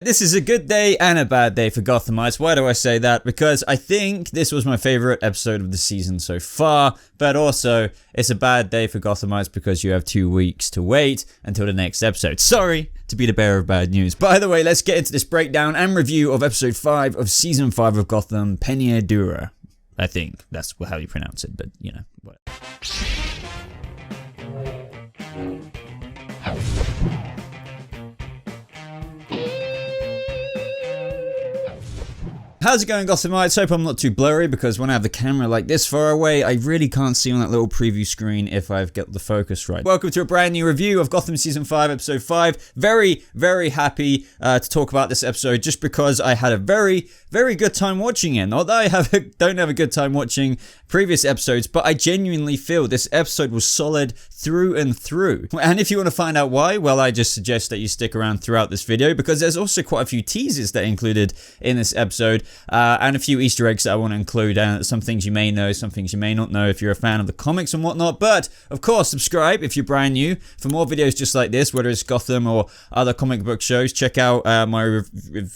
This is a good day and a bad day for Gothamites. Why do I say that? Because I think this was my favorite episode of the season so far, but also it's a bad day for Gothamites because you have 2 weeks to wait until the next episode. Sorry to be the bearer of bad news. By the way, let's get into this breakdown and review of episode 5 of season 5 of Gotham, Pena, Dura. I think that's how you pronounce it, but you know, whatever. How's it going, Gothamites? Hope I'm not too blurry because when I have the camera like this far away, I really can't see on that little preview screen if I've got the focus right. Welcome to a brand new review of Gotham Season 5, Episode 5. Very, very happy to talk about this episode just because I had a very, very good time watching it. Not that I don't have a good time watching previous episodes, but I genuinely feel this episode was solid through and through. And if you want to find out why, well, I just suggest that you stick around throughout this video because there's also quite a few teasers that are included in this episode. And a few Easter eggs that I want to include, and some things you may know, some things you may not know if you're a fan of the comics and whatnot. But of course, subscribe if you're brand new for more videos just like this, whether it's Gotham or other comic book shows. Check out my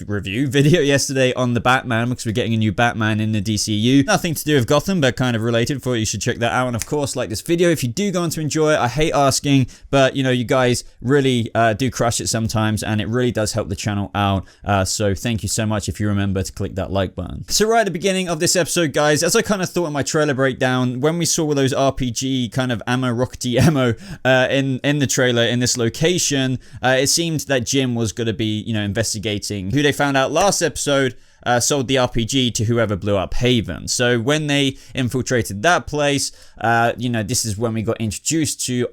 review video yesterday on the Batman because we're getting a new Batman in the DCU. Nothing to do with Gotham, but kind of related. For you should check that out. And of course, like this video if you do go on to enjoy it. I hate asking, but you know, you guys really do crush it sometimes, and it really does help the channel out. So thank you so much if you remember to click that like button. So right at the beginning of this episode, guys, as I kind of thought in my trailer breakdown, when we saw those RPG kind of ammo, rockety ammo in the trailer in this location, it seemed that Jim was going to be, you know, investigating who they found out last episode sold the RPG to whoever blew up Haven. So when they infiltrated that place, you know, this is when we got introduced to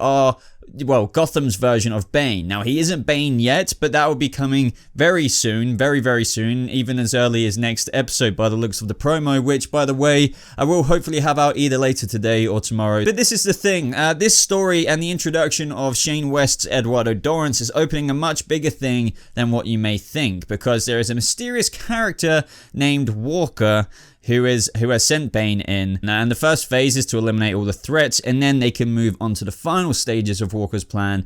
Gotham's version of Bane. Now, he isn't Bane yet, but that will be coming very soon, very, very soon, even as early as next episode by the looks of the promo, which, by the way, I will hopefully have out either later today or tomorrow. But this is the thing, this story and the introduction of Shane West's Eduardo Dorrance is opening a much bigger thing than what you may think, because there is a mysterious character named Walker who has sent Bane in, and the first phase is to eliminate all the threats, and then they can move on to the final stages of Walker's plan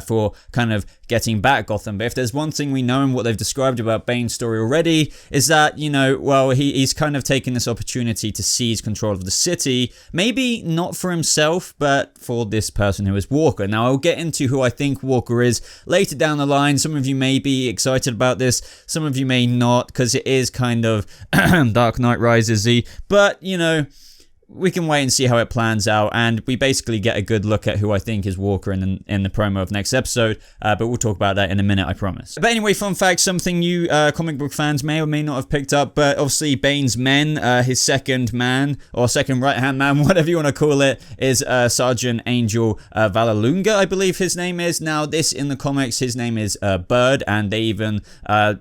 for kind of getting back Gotham. But if there's one thing we know and what they've described about Bane's story already is that, you know, well, he's kind of taken this opportunity to seize control of the city, maybe not for himself, but for this person who is Walker. Now, I'll get into who I think Walker is later down the line. Some of you may be excited about this, some of you may not, because it is kind of Dark Knight Rises-y, but, you know, we can wait and see how it plans out, and we basically get a good look at who I think is Walker in the promo of next episode, but we'll talk about that in a minute, I promise. But anyway, fun fact, something you comic book fans may or may not have picked up, but obviously Bane's men, his second man, or second right-hand man, whatever you want to call it, is Sergeant Angel Valalunga, I believe his name is. Now, this in the comics, his name is Bird, and they even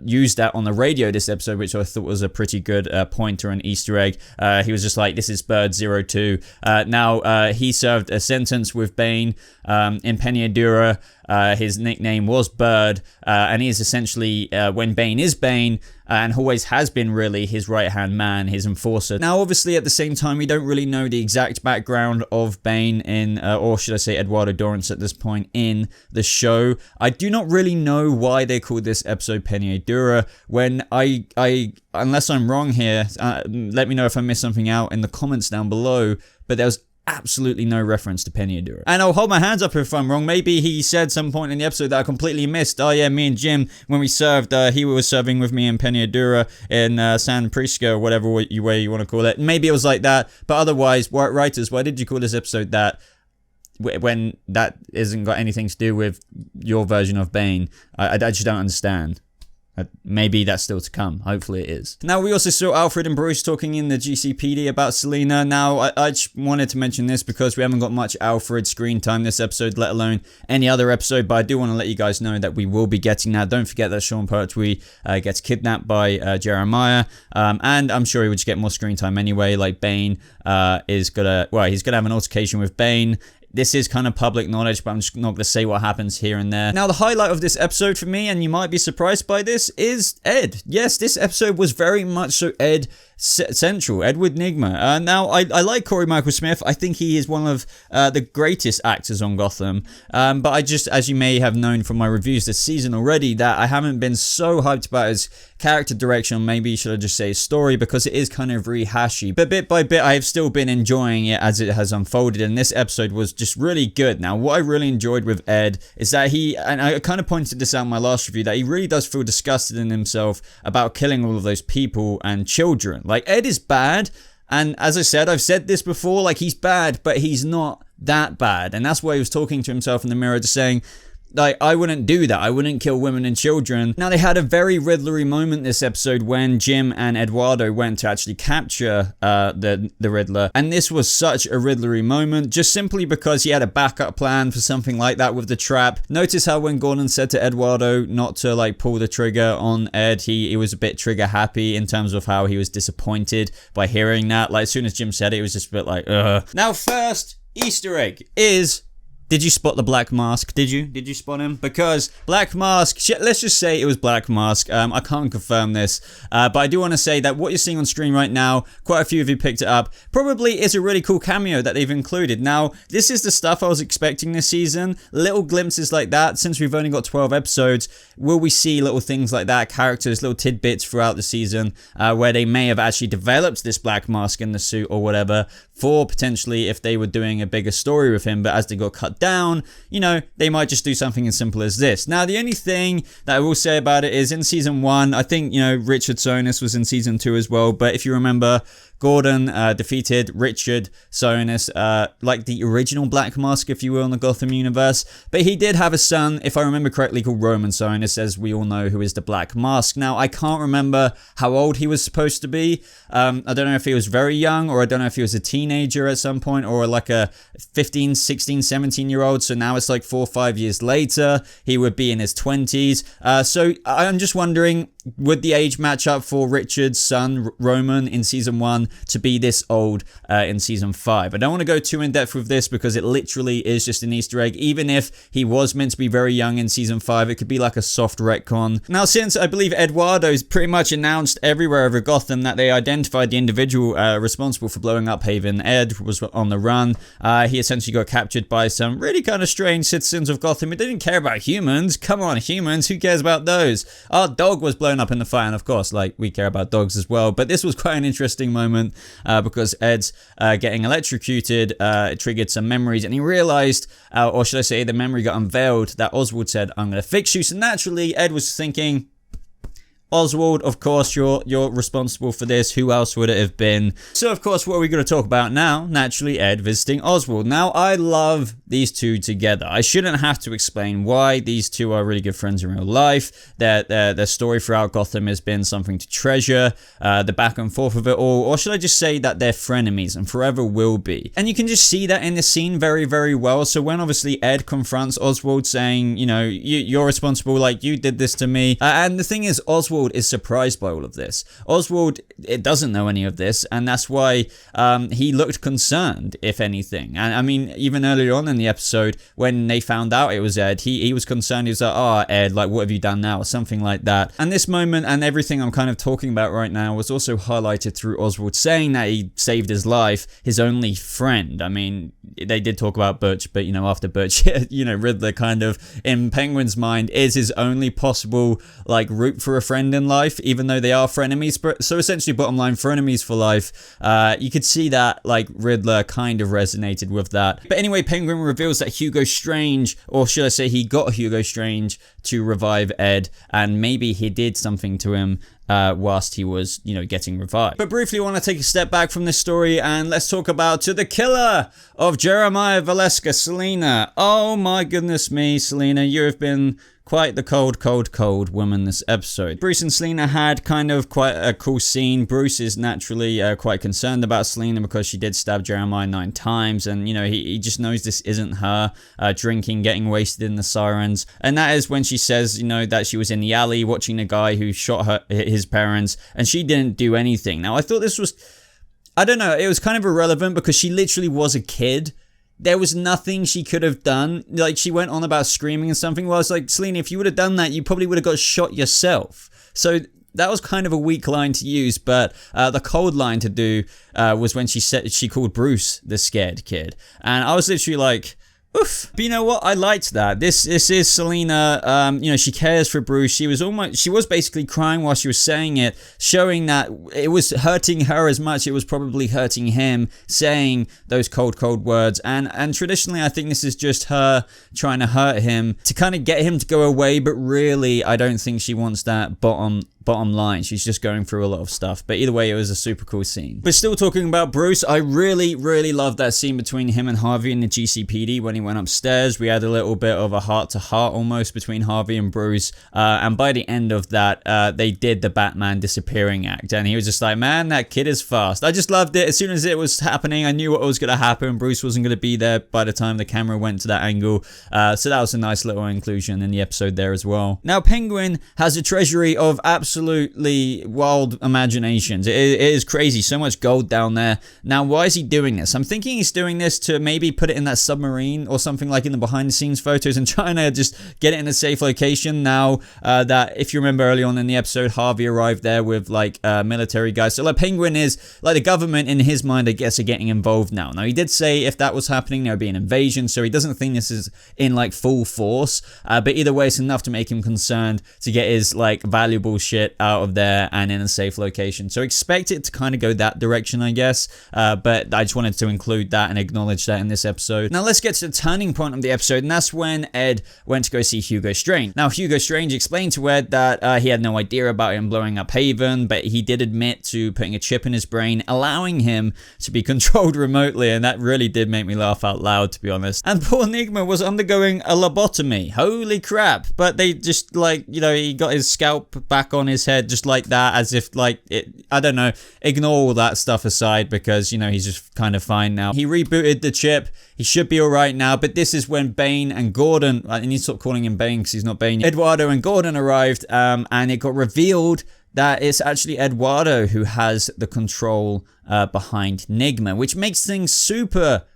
used that on the radio this episode, which I thought was a pretty good pointer and Easter egg. He was just like, this is Bird 02. Now, he served a sentence with Bane in Pena Dura. His nickname was Bird, and he is essentially, when Bane is Bane, and always has been really his right-hand man, his enforcer. Now, obviously, at the same time, we don't really know the exact background of Bane in, or should I say Eduardo Dorrance at this point in the show. I do not really know why they called this episode Pena Dura, when unless I'm wrong here, let me know if I missed something out in the comments down below, but there was absolutely no reference to Pena Dura. And I'll hold my hands up if I'm wrong. Maybe he said some point in the episode that I completely missed. Oh yeah, me and Jim, when we served, he was serving with me in Pena Dura in San Prisco, or whatever way you want to call it. Maybe it was like that, but otherwise, writers, why did you call this episode that, when that isn't got anything to do with your version of Bane? I just don't understand. Maybe that's still to come. Hopefully it is. Now, we also saw Alfred and Bruce talking in the GCPD about Selina. Now, I just wanted to mention this because we haven't got much Alfred screen time this episode, let alone any other episode, but I do want to let you guys know that we will be getting that. Don't forget that Sean Pertwee gets kidnapped by Jeremiah, and I'm sure he would just get more screen time anyway. Like, Bane he's gonna have an altercation with Bane. This is kind of public knowledge, but I'm just not going to say what happens here and there. Now, the highlight of this episode for me, and you might be surprised by this, is Ed. Yes, this episode was very much so Ed central, Edward Nygma. Now, I like Corey Michael Smith. I think he is one of the greatest actors on Gotham. But I just, as you may have known from my reviews this season already, that I haven't been so hyped about his character direction, or maybe should I just say his story, because it is kind of rehashy. But bit by bit, I have still been enjoying it as it has unfolded, and this episode was just really good. Now, what I really enjoyed with Ed is that he, and I kind of pointed this out in my last review, that he really does feel disgusted in himself about killing all of those people and children. Like, Ed is bad, and as I said, I've said this before, like, he's bad, but he's not that bad. And that's why he was talking to himself in the mirror, just saying, like, I wouldn't do that. I wouldn't kill women and children. Now, they had a very Riddlery moment this episode when Jim and Eduardo went to actually capture the Riddler. And this was such a Riddlery moment, just simply because he had a backup plan for something like that with the trap. Notice how when Gordon said to Eduardo not to, like, pull the trigger on Ed, he was a bit trigger happy in terms of how he was disappointed by hearing that. Like, as soon as Jim said it, it was just a bit like, ugh. Now, first Easter egg is... Did you spot the Black Mask? Did you spot him? Because Black Mask, let's just say it was Black Mask. I can't confirm this, but I do want to say that what you're seeing on screen right now, quite a few of you picked it up, probably is a really cool cameo that they've included. Now, this is the stuff I was expecting this season. Little glimpses like that, since we've only got 12 episodes. Will we see little things like that, characters, little tidbits throughout the season, where they may have actually developed this Black Mask in the suit or whatever, for potentially if they were doing a bigger story with him, but as they got cut down, you know, they might just do something as simple as this. Now, the only thing that I will say about it is in season 1, I think, you know, Richard Sonis was in season 2 as well, but if you remember, Gordon defeated Richard Sonis, like the original Black Mask, if you will, in the Gotham universe. But he did have a son, if I remember correctly, called Roman Sonis, as we all know who is the Black Mask. Now, I can't remember how old he was supposed to be. I don't know if he was very young, or I don't know if he was a teenager at some point, or like a 15, 16, 17-year-old. So now it's like 4 or 5 years later. He would be in his 20s. So I'm just wondering, would the age match up for Richard's son, Roman, in season 1 to be this old in season 5? I don't want to go too in depth with this because it literally is just an Easter egg. Even if he was meant to be very young in season 5, it could be like a soft retcon. Now, since I believe Eduardo's pretty much announced everywhere over Gotham that they identified the individual responsible for blowing up Haven, Ed was on the run. He essentially got captured by some really kind of strange citizens of Gotham who didn't care about humans. Come on, humans, who cares about those? Our dog was blown up in the fire, and of course, like, we care about dogs as well. But this was quite an interesting moment because Ed's getting electrocuted, it triggered some memories, and he realized, or should I say, the memory got unveiled, that Oswald said, "I'm going to fix you." So naturally, Ed was thinking, Oswald, of course, you're responsible for this. Who else would it have been? So, of course, what are we going to talk about now? Naturally, Ed visiting Oswald. Now, I love these two together. I shouldn't have to explain why. These two are really good friends in real life. Their story throughout Gotham has been something to treasure. The back and forth of it all. Or should I just say that they're frenemies and forever will be? And you can just see that in the scene very, very well. So when obviously Ed confronts Oswald saying, you know, you're responsible, like, you did this to me. And the thing is, Oswald is surprised by all of this. Oswald, it doesn't know any of this, and that's why he looked concerned, if anything. And I mean, even earlier on in the episode, when they found out it was Ed, he was concerned. He was like, "Oh, Ed, like, what have you done now?" or something like that. And this moment and everything I'm kind of talking about right now was also highlighted through Oswald saying that he saved his life, his only friend. I mean, they did talk about Butch, but, you know, after Butch, you know, Riddler kind of, in Penguin's mind, is his only possible, like, route for a friend in life, even though they are frenemies. But so essentially, bottom line, frenemies for life. You could see that, like, Riddler kind of resonated with that. But anyway, Penguin reveals that Hugo Strange, or should I say he got Hugo Strange to revive Ed, and maybe he did something to him whilst he was, you know, getting revived. But briefly, I want to take a step back from this story and let's talk about the killer of Jeremiah Valeska, Selena. Oh my goodness me, Selena, you have been quite the cold woman this episode. Bruce and Selena had kind of quite a cool scene. Bruce is naturally quite concerned about Selena because she did stab Jeremiah 9 times, and, you know, he just knows this isn't her, drinking, getting wasted in the sirens. And that is when she says, you know, that she was in the alley watching a guy who shot his parents, and she didn't do anything. Now, I thought this was, I don't know, it was kind of irrelevant because she literally was a kid. There was nothing she could have done. Like, she went on about screaming and something. Well, I was like, Selena, if you would have done that, you probably would have got shot yourself. So that was kind of a weak line to use, but the cold line to do was when she called Bruce the scared kid. And I was literally like, oof. But you know what? I liked that. This is Selena. You know, she cares for Bruce. She was basically crying while she was saying it, showing that it was hurting her as much. It was probably hurting him saying those cold words. And traditionally, I think this is just her trying to hurt him to kind of get him to go away. But really, I don't think she wants that bottom line. She's just going through a lot of stuff. But either way, it was a super cool scene. But still talking about Bruce, I really loved that scene between him and Harvey in the GCPD when he went upstairs. We had a little bit of a heart-to-heart almost between Harvey and Bruce. And by the end of that, they did the Batman disappearing act. And he was just like, man, that kid is fast. I just loved it. As soon as it was happening, I knew what was going to happen. Bruce wasn't going to be there by the time the camera went to that angle. So that was a nice little inclusion in the episode there as well. Now, Penguin has a treasury of absolutely wild imaginations. It is crazy. So much gold down there. Now, why is he doing this? I'm thinking he's doing this to maybe put it in that submarine or something like in the behind the scenes photos and trying to just get it in a safe location. Now that, if you remember early on in the episode, Harvey arrived there with like military guys. So like Penguin is like the government in his mind, I guess, are getting involved now. Now, he did say if that was happening, there would be an invasion. So he doesn't think this is in like full force. But either way, it's enough to make him concerned to get his like valuable shit out of there and in a safe location. So expect it to kind of go that direction, I guess. But I just wanted to include that and acknowledge that in this episode. Now let's get to the turning point of the episode, and that's when Ed went to go see Hugo Strange. Now Hugo Strange explained to Ed that he had no idea about him blowing up Haven, but he did admit to putting a chip in his brain, allowing him to be controlled remotely, and that really did make me laugh out loud, to be honest. And poor Enigma was undergoing a lobotomy. Holy crap. But they just like, you know, he got his scalp back on his head just like that, as if like it, I don't know, ignore all that stuff aside because, you know, he's just kind of fine now. He rebooted the chip. He should be all right now, but this is when Bane and Gordon, I need to stop calling him Bane because he's not Bane yet. Eduardo and Gordon arrived, and it got revealed that it's actually Eduardo who has the control behind Enigma, which makes things super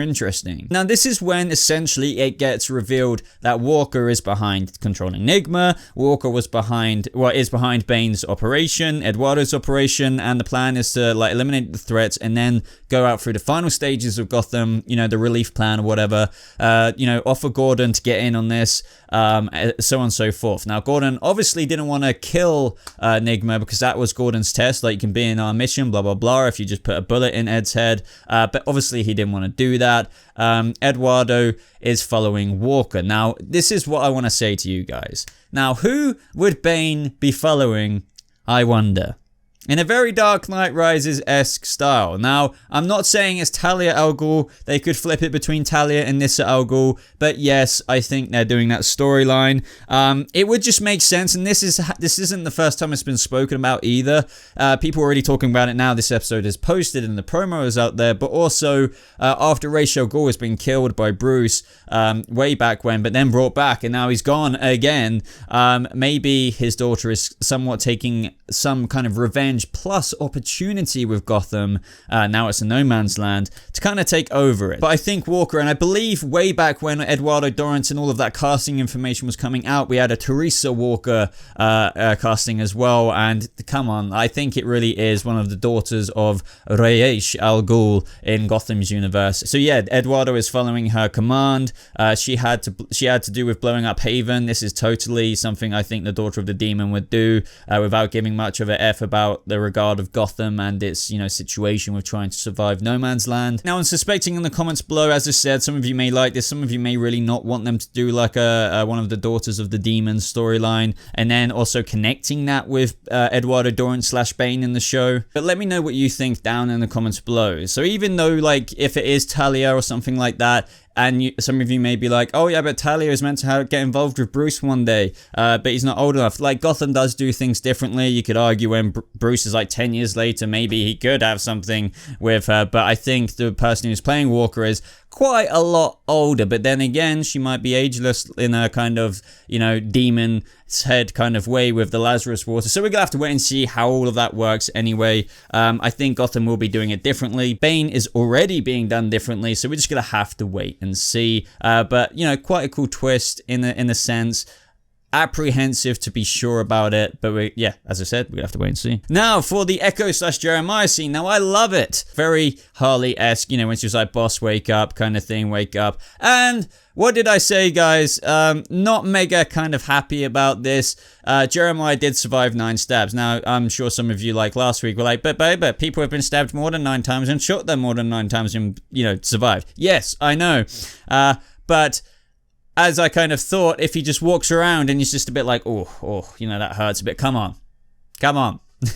interesting. Now this is when essentially it gets revealed that Walker is behind controlling Enigma. Walker is behind Bane's operation, Eduardo's operation, and the plan is to like eliminate the threats and then go out through the final stages of Gotham, you know, the relief plan or whatever, you know, offer Gordon to get in on this, so on and so forth. Now Gordon obviously didn't want to kill Enigma because that was Gordon's test, like you can be in our mission, blah blah blah, if you just put a bullet in Ed's head, but obviously he didn't want to do that. Eduardo is following Walker. Now this is what I want to say to you guys. Now who would Bane be following, I wonder? In a very Dark Knight Rises-esque style. Now, I'm not saying it's Talia al Ghul. They could flip it between Talia and Nyssa al Ghul. But yes, I think they're doing that storyline. It would just make sense. And this isn't the first time it's been spoken about either. People are already talking about it now. This episode is posted and the promo is out there. But also, after Ra's al Ghul has been killed by Bruce way back when, but then brought back, and now he's gone again. Maybe his daughter is somewhat taking some kind of revenge plus opportunity with Gotham, now it's a no man's land, to kind of take over it. But I think Walker, and I believe way back when Eduardo Dorrance and all of that casting information was coming out, we had a Teresa Walker casting as well, and come on, I think it really is one of the daughters of Ra's al Ghul in Gotham's universe. So yeah, Eduardo is following her command. She had to do with blowing up Haven. This is totally something I think the daughter of the demon would do, without giving much of an F about the regard of Gotham and its, you know, situation with trying to survive no man's land. Now, I'm suspecting in the comments below, as I said, some of you may like this, some of you may really not want them to do like one of the daughters of the demon storyline, and then also connecting that with Eduardo Dorrance / Bane in the show. But let me know what you think down in the comments below. So even though, like, if it is Talia or something like that, and some of you may be like, oh yeah, but Talia is meant to get involved with Bruce one day, but he's not old enough. Like, Gotham does do things differently. You could argue when Bruce is like 10 years later, maybe he could have something with her, but I think the person who's playing Walker is quite a lot older. But then again, she might be ageless in a kind of, you know, demon's head kind of way with the Lazarus water. So we're gonna have to wait and see how all of that works anyway. I think Gotham will be doing it differently. Bane is already being done differently, so we're just gonna have to wait and see. But you know, quite a cool twist in a sense. apprehensive to be sure about it, but yeah, as I said, we have to wait and see. Now for the Echo / Jeremiah scene. Now I love it, very Harley-esque, you know, when she was like, boss, wake up kind of thing, wake up. And what did I say, guys? Not mega kind of happy about this. Jeremiah did survive 9 stabs. Now, I'm sure some of you, like last week, were like, but people have been stabbed more than 9 times and shot them more than 9 times and, you know, survived. Yes, I know. But as I kind of thought, if he just walks around and he's just a bit like, oh, you know, that hurts a bit. Come on.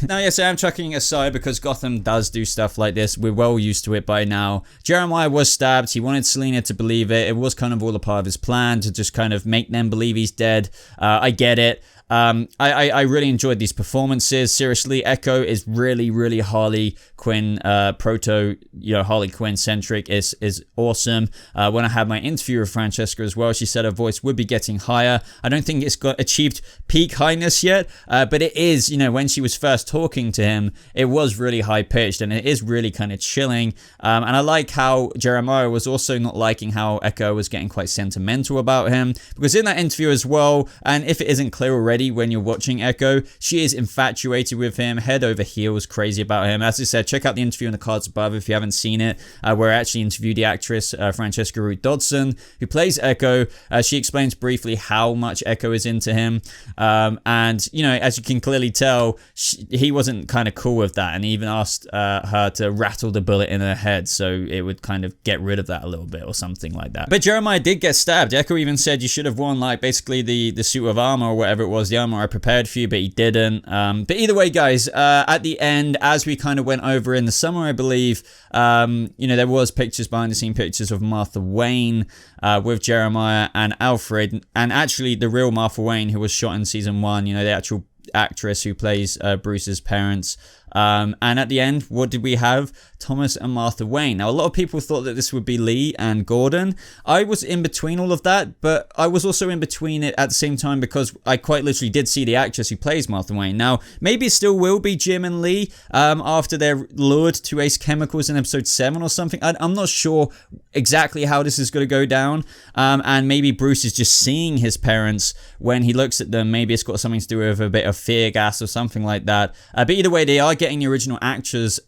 Now, yes, I am chucking aside because Gotham does do stuff like this. We're well used to it by now. Jeremiah was stabbed. He wanted Selena to believe it. It was kind of all a part of his plan to just kind of make them believe he's dead. I get it. I really enjoyed these performances. Seriously, Echo is really Harley Quinn proto, you know, Harley Quinn centric is awesome. When I had my interview with Francesca as well, she said her voice would be getting higher. I don't think it's got achieved peak highness yet, but it is, you know, when she was first talking to him, it was really high pitched and it is really kind of chilling. And I like how Jeremiah was also not liking how Echo was getting quite sentimental about him, because in that interview as well, and if it isn't clear already when you're watching Echo, she is infatuated with him, head over heels crazy about him. As I said, check out the interview in the cards above if you haven't seen it, where I actually interviewed the actress Francesca Root Dodson, who plays Echo. She explains briefly how much Echo is into him, and you know, as you can clearly tell, he wasn't kind of cool with that, and he even asked her to rattle the bullet in her head so it would kind of get rid of that a little bit or something like that. But Jeremiah did get stabbed. Echo even said you should have worn like basically the suit of armor or whatever it was, the armor I prepared for you, but he didn't. But either way, guys, at the end, as we kind of went over in the summer, I believe, you know, there was pictures, behind the scene pictures of Martha Wayne with Jeremiah and Alfred, and actually the real Martha Wayne who was shot in season 1, you know, the actual actress who plays Bruce's parents. And at the end, what did we have? Thomas and Martha Wayne. Now, a lot of people thought that this would be Lee and Gordon. I was in between all of that, but I was also in between it at the same time because I quite literally did see the actress who plays Martha Wayne. Now, maybe it still will be Jim and Lee after they're lured to Ace Chemicals in episode 7 or something. I'm not sure exactly how this is going to go down. And maybe Bruce is just seeing his parents when he looks at them. Maybe it's got something to do with a bit of fear gas or something like that. But either way, they are getting the original actors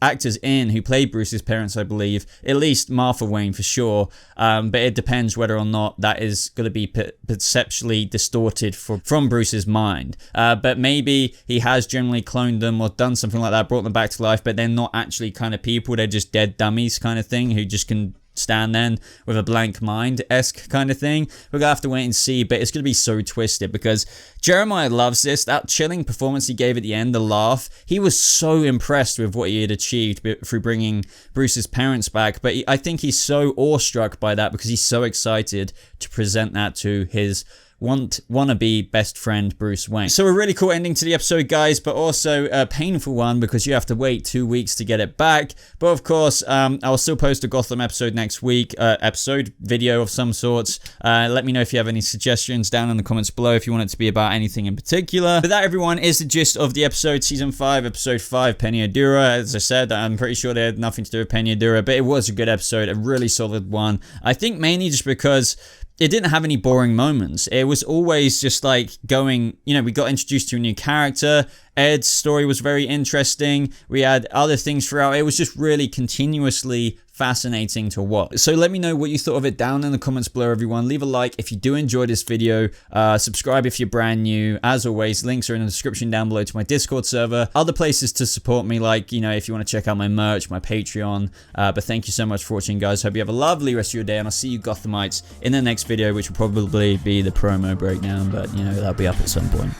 in who played Bruce's parents, I believe. At least Martha Wayne for sure. But it depends whether or not that is going to be perceptually distorted from Bruce's mind. But maybe he has generally cloned them or done something like that, brought them back to life, but they're not actually kind of people. They're just dead dummies kind of thing who just can stand then with a blank mind-esque kind of thing. We're gonna have to wait and see, but it's gonna be so twisted because Jeremiah loves this. That chilling performance he gave at the end, the laugh, he was so impressed with what he had achieved through bringing Bruce's parents back, but I think he's so awestruck by that because he's so excited to present that to his wannabe best friend Bruce Wayne. So a really cool ending to the episode, guys, but also a painful one because you have to wait 2 weeks to get it back. But of course, I'll still post a Gotham episode next week, episode video of some sorts. Let me know if you have any suggestions down in the comments below if you want it to be about anything in particular. But that, everyone, is the gist of the episode, season 5, episode 5, Pena Dura. As I said, I'm pretty sure they had nothing to do with Pena Dura, but it was a good episode, a really solid one. I think mainly just because it didn't have any boring moments. It was always just like going, you know, we got introduced to a new character. Ed's story was very interesting. We had other things throughout. It was just really continuously fascinating to watch. So let me know what you thought of it down in the comments below, everyone. Leave a like if you do enjoy this video. Subscribe if you're brand new. As always, links are in the description down below to my Discord server. Other places to support me, like, you know, if you want to check out my merch, my Patreon. But thank you so much for watching, guys. Hope you have a lovely rest of your day, and I'll see you Gothamites in the next video, which will probably be the promo breakdown, but, you know, that'll be up at some point.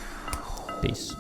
Peace.